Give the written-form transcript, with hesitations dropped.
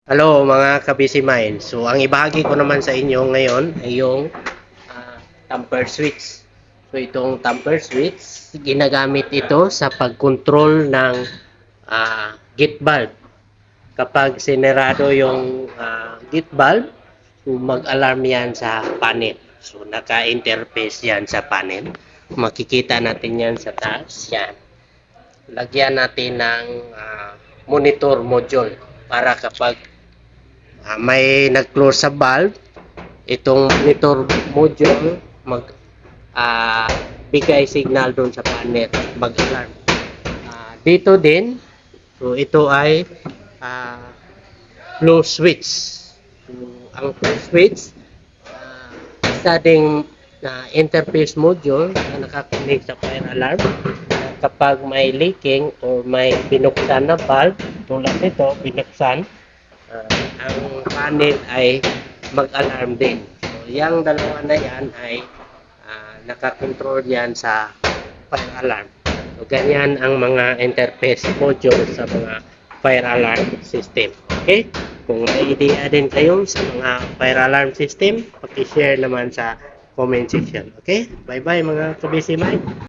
Hello mga ka-busy mind. So ang ibahagi ko naman sa inyo ngayon ay yung tamper switch. So itong tamper switch, ginagamit ito sa pag-control ng gate valve. Kapag sinerado yung gate valve, so mag-alarm yan sa panel. So naka-interface yan sa panel. Makikita natin yan sa taas. Yan. Lagyan natin ng monitor module para kapag may nag-close sa valve, itong monitor module bigay signal doon sa panel, mag-alarm. Dito din, so ito ay flow switch. So, ang flow switch, isa ding interface module na nakakonect sa fire alarm. Kapag may leaking o may binuksan na valve, tulad nito, binuksan, ang panel ay mag-alarm din. So, yung dalawa na yan ay nakakontrol yan sa fire alarm. So, ganyan ang mga interface module sa mga fire alarm system. Okay? Kung may idea din kayo sa mga fire alarm system, paki-share naman sa comment section. Okay? Bye-bye mga kabisi mind.